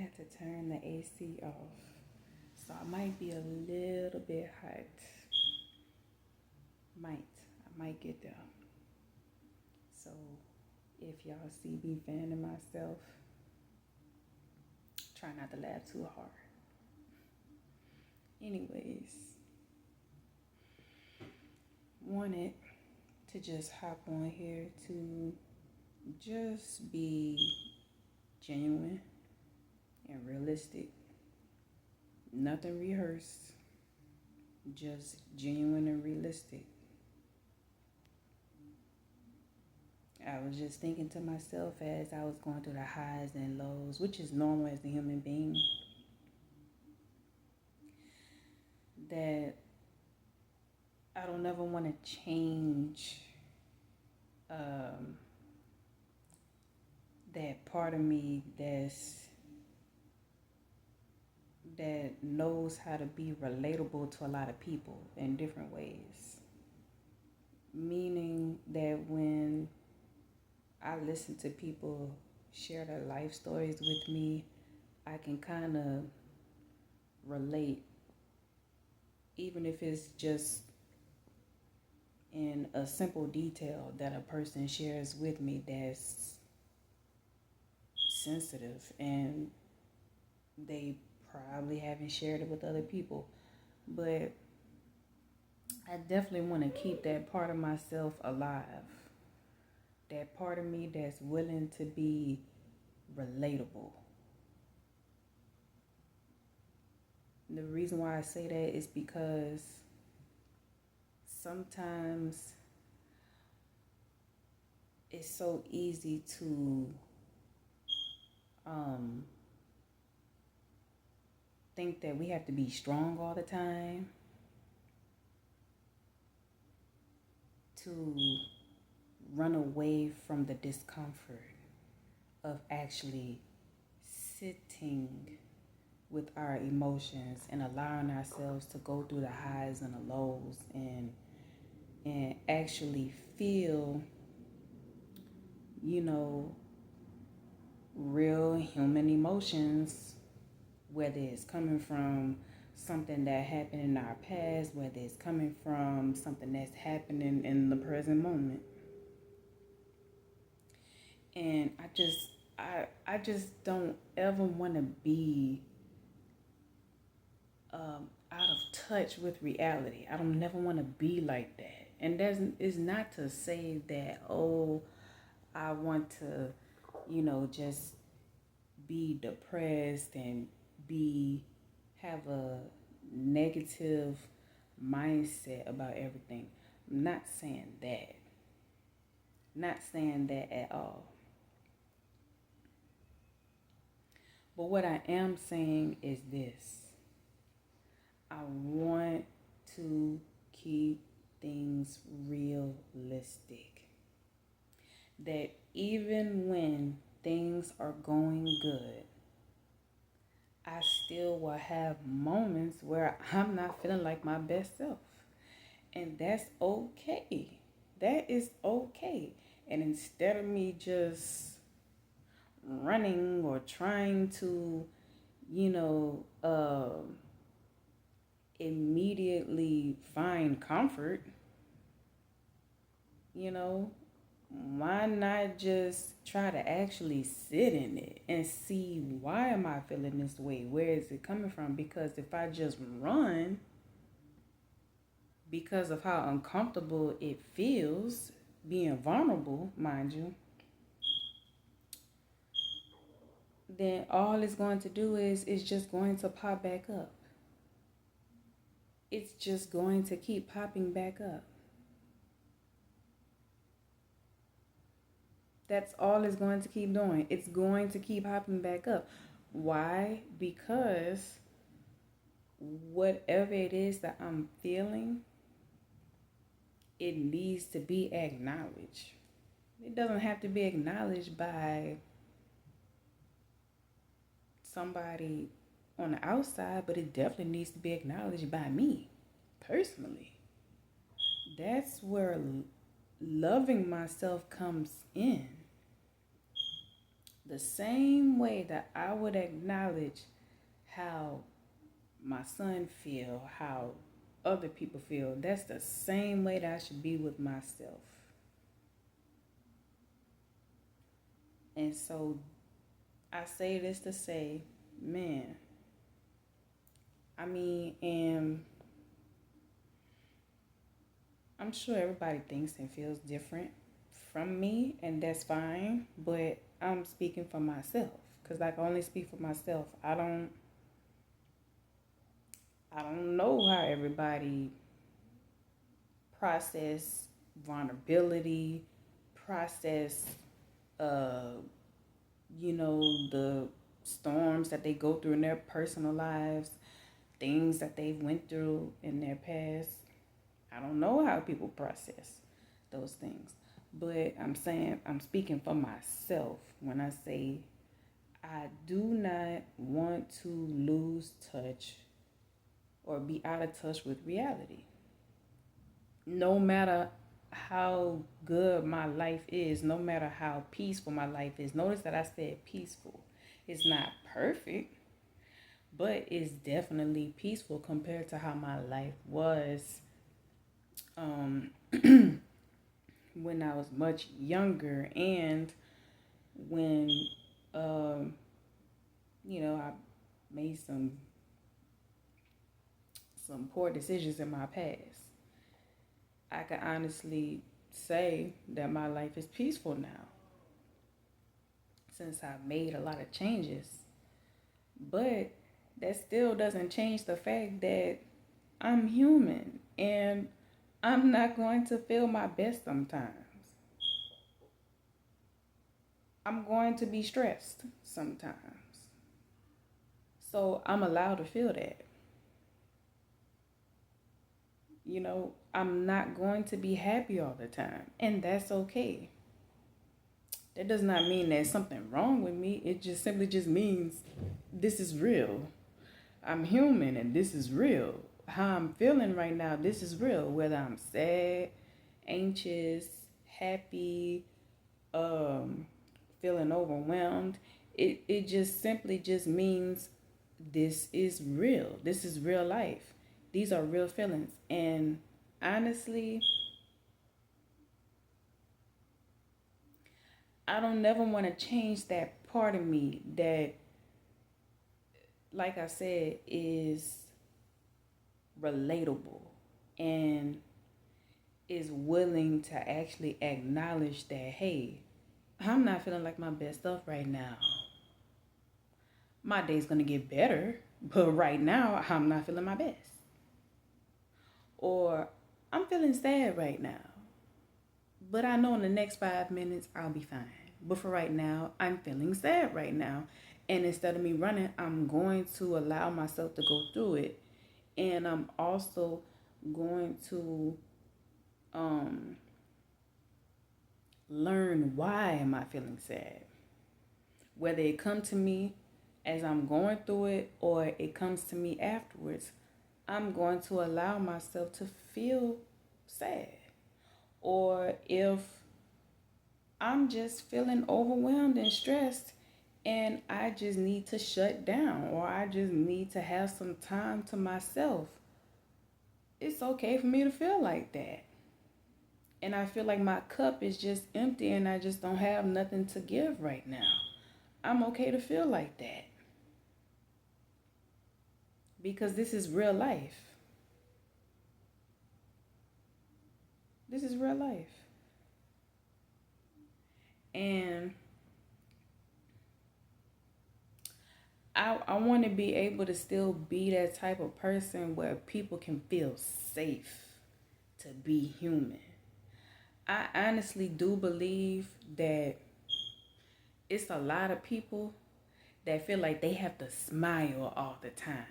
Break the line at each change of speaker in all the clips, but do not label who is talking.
had to turn the AC off. So I might be a little bit hot. I might get there. So if y'all see me fanning myself, try not to laugh too hard. Anyways, wanted to just hop on here to just be genuine and realistic. Nothing rehearsed, just genuine and realistic. I was just thinking to myself as I was going through the highs and lows, which is normal as a human being, that I don't ever want to change that part of me that knows how to be relatable to a lot of people in different ways. Meaning that when I listen to people share their life stories with me, I can kind of relate, even if it's just in a simple detail that a person shares with me that's sensitive and they probably haven't shared it with other people. But I definitely want to keep that part of myself alive. That part of me that's willing to be relatable. The reason why I say that is because sometimes it's so easy to think that we have to be strong all the time to run away from the discomfort of actually sitting with our emotions and allowing ourselves to go through the highs and the lows and actually feel, real human emotions, whether it's coming from something that happened in our past, whether it's coming from something that's happening in the present moment. And I just don't ever want to be out of touch with reality. I don't never want to be like that. And it's not to say that, I want to, just be depressed and have a negative mindset about everything. I'm not saying that. Not saying that at all. But what I am saying is this. I want to keep things realistic. That even when things are going good, I still will have moments where I'm not feeling like my best self. And that's okay. That is okay. And instead of me just running or trying to, immediately find comfort, why not just try to actually sit in it and see, why am I feeling this way? Where is it coming from? Because if I just run because of how uncomfortable it feels, being vulnerable, mind you, then all it's going to do is it's just going to pop back up. It's just going to keep popping back up. That's all it's going to keep doing. It's going to keep popping back up. Why? Because whatever it is that I'm feeling, it needs to be acknowledged. It doesn't have to be acknowledged by somebody on the outside, but it definitely needs to be acknowledged by me personally. That's where loving myself comes in. The The same way that I would acknowledge how my son feel, how other people feel, that's the same way that I should be with myself. And so I say this to say, man, and I'm sure everybody thinks and feels different from me, and that's fine, but I'm speaking for myself because I can only speak for myself. I don't know how everybody process vulnerability, process uh the storms that they go through in their personal lives, things that they've went through in their past. I don't know how people process those things. But I'm speaking for myself when I say I do not want to lose touch or be out of touch with reality. No matter how good my life is, no matter how peaceful my life is. Notice that I said peaceful. It's not perfect, but it's definitely peaceful compared to how my life was um, when I was much younger, and when um, I made some poor decisions in my past. I can honestly say that my life is peaceful now since I've made a lot of changes. But that still doesn't change the fact that I'm human and I'm not going to feel my best sometimes. I'm going to be stressed sometimes. So I'm allowed to feel that. I'm not going to be happy all the time, and that's okay. That does not mean there's something wrong with me. It just simply just means this is real. I'm human and this is real. How I'm feeling right now, this is real. Whether I'm sad, anxious, happy, feeling overwhelmed, it just simply just means this is real. This is real life. These are real feelings. And honestly, I don't never want to change that part of me that, like I said, is relatable and is willing to actually acknowledge that, hey, I'm not feeling like my best stuff right now. My day's going to get better, but right now I'm not feeling my best. Or I'm feeling sad right now, but I know in the next 5 minutes I'll be fine. But for right now, I'm feeling sad right now. And instead of me running, I'm going to allow myself to go through it. And I'm also going to um, learn why am I feeling sad. Whether it comes to me as I'm going through it or it comes to me afterwards, I'm going to allow myself to feel sad. Or if I'm just feeling overwhelmed and stressed and I just need to shut down or I just need to have some time to myself, it's okay for me to feel like that. And I feel like my cup is just empty and I just don't have nothing to give right now. I'm okay to feel like that. Because this is real life. This is real life. And I want to be able to still be that type of person where people can feel safe to be human. I honestly do believe that it's a lot of people that feel like they have to smile all the time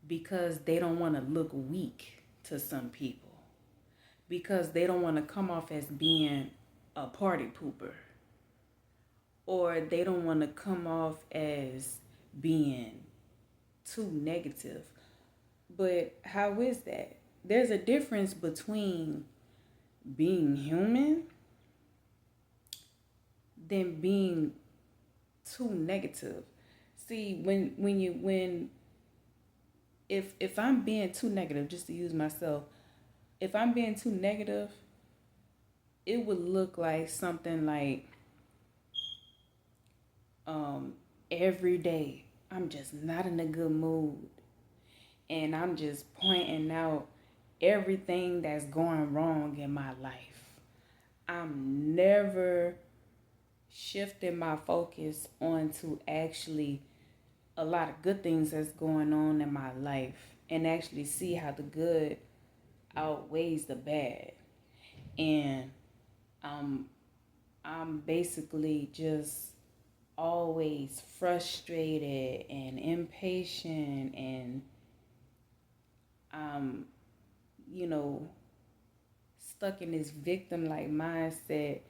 because they don't want to look weak to some people, because they don't want to come off as being a party pooper, or they don't want to come off as being too negative. But how is that? There's a difference between being human, than being too negative. See, when if I'm being too negative, just to use myself, if I'm being too negative, it would look like something like um every day I'm just not in a good mood, and I'm just pointing out everything that's going wrong in my life. I'm never shifting my focus onto actually a lot of good things that's going on in my life and actually see how the good outweighs the bad. And um, I'm basically just always frustrated and impatient and um, you know, stuck in this victim like mindset,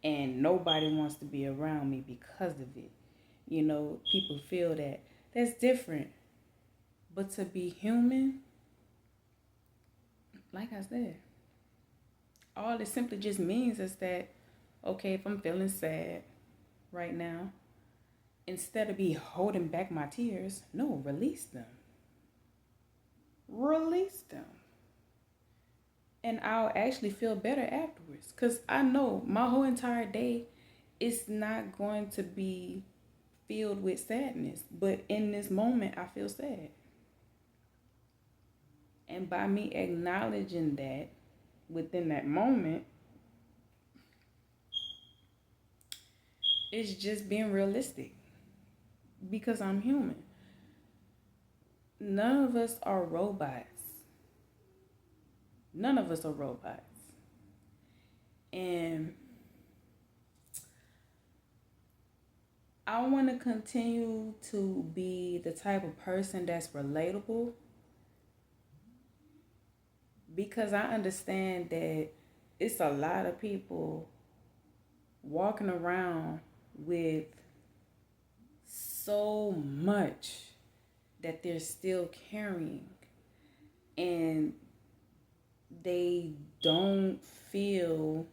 and nobody wants to be around me because of it. People feel that. That's different. But to be human, like I said, all it simply just means is that, okay, if I'm feeling sad right now, instead of be holding back my tears, no, release them. Release them. And I'll actually feel better afterwards. Because I know my whole entire day is not going to be filled with sadness. But in this moment, I feel sad. And by me acknowledging that within that moment, it's just being realistic. Because I'm human. None of us are robots. None of us are robots. And I want to continue to be the type of person that's relatable, because I understand that it's a lot of people walking around with so much that they're still carrying, and they don't feel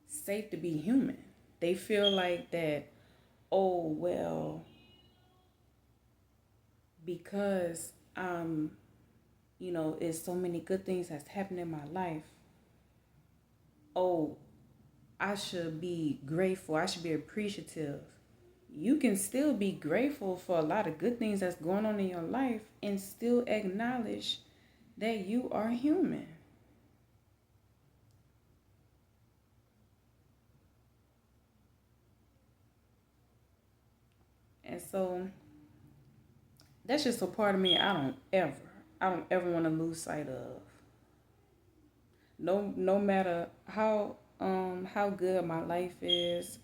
safe to be human. They feel like that, oh, well, because it's so many good things that's happened in my life. Oh, I should be grateful. I should be appreciative. You can still be grateful for a lot of good things that's going on in your life and still acknowledge that you are human. And so that's just a part of me I don't ever want to lose sight of. No matter how good my life is,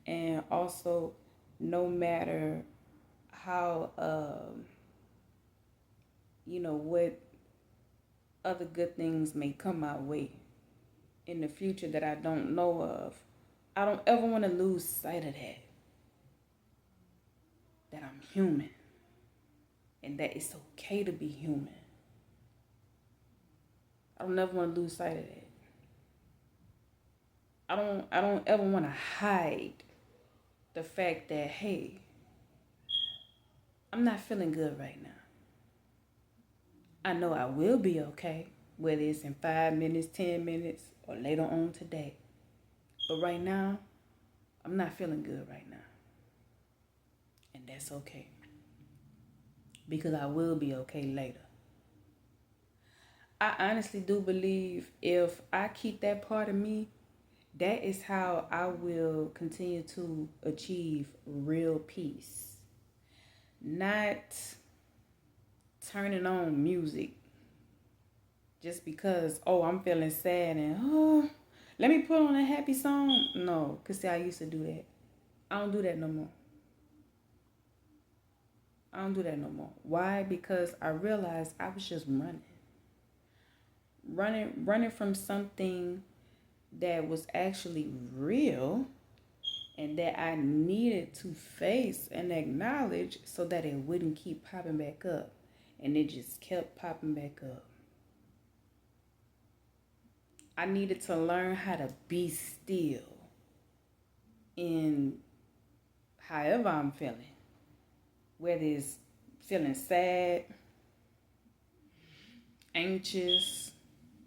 and also no matter how what other good things may come my way in the future that I don't know of. I don't ever want to lose sight of that I'm human, and that it's okay to be human. I don't ever want to lose sight of that. I don't ever want to hide the fact that, hey, I'm not feeling good right now. I know I will be okay, whether it's in 5 minutes, 10 minutes, or later on today. But right now, I'm not feeling good right now. And that's okay. Because I will be okay later. I honestly do believe if I keep that part of me, that is how I will continue to achieve real peace. Not turning on music just because, oh, I'm feeling sad and, oh, let me put on a happy song. No, because see, I used to do that. I don't do that no more. I don't do that no more. Why? Because I realized I was just running. Running from something that was actually real and that I needed to face and acknowledge so that it wouldn't keep popping back up. And it just kept popping back up. I needed to learn how to be still in however I'm feeling, whether it's feeling sad, anxious.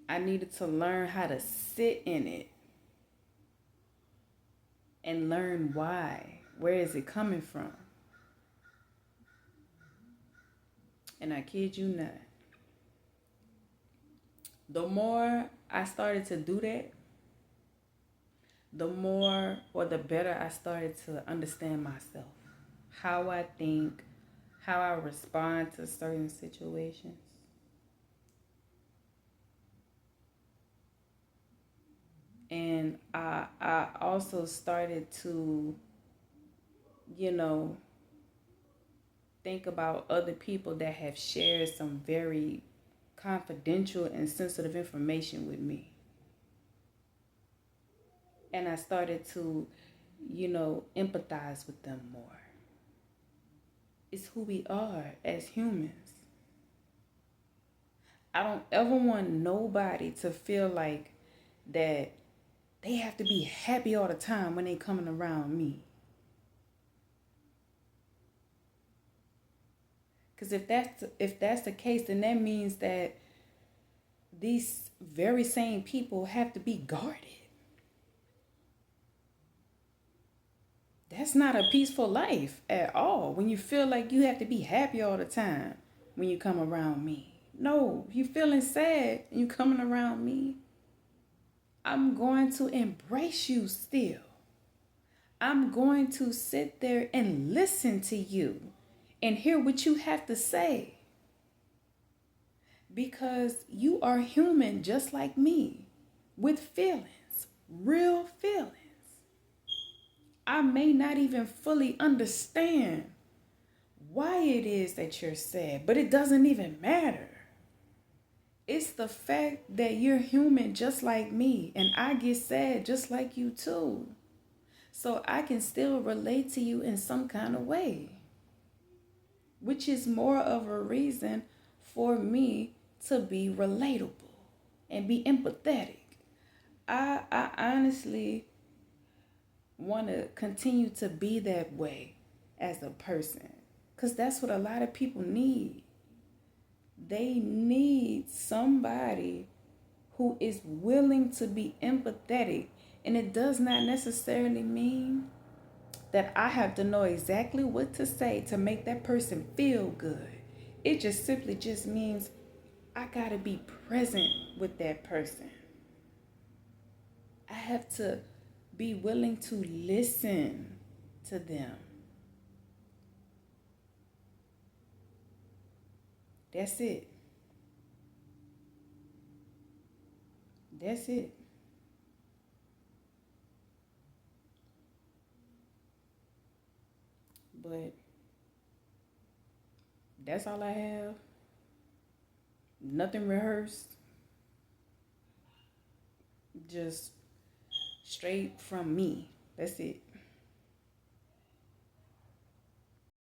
I needed to learn how to sit in it and learn why. Where is it coming from? And I kid you not, the more I started to do that, the more or the better I started to understand myself, how I think, how I respond to certain situations. And I also started to, you know, think about other people that have shared some very confidential and sensitive information with me. And I started to, empathize with them more. It's who we are as humans. I don't ever want nobody to feel like that they have to be happy all the time when they coming around me. Because if that's the case, then that means that these very same people have to be guarded. That's not a peaceful life at all. When you feel like you have to be happy all the time when you come around me. No, if you feeling sad and you coming around me, I'm going to embrace you still. I'm going to sit there and listen to you and hear what you have to say. Because you are human just like me, with feelings, real feelings. I may not even fully understand why it is that you're sad, but it doesn't even matter. It's the fact that you're human just like me, and I get sad just like you too. So I can still relate to you in some kind of way, which is more of a reason for me to be relatable and be empathetic. I honestly want to continue to be that way as a person, because that's what a lot of people need. They need somebody who is willing to be empathetic. And it does not necessarily mean that I have to know exactly what to say to make that person feel good. It just simply just means I gotta be present with that person. I have to be willing to listen to them. That's it. That's it. But that's all I have. Nothing rehearsed. Just straight from me. That's it.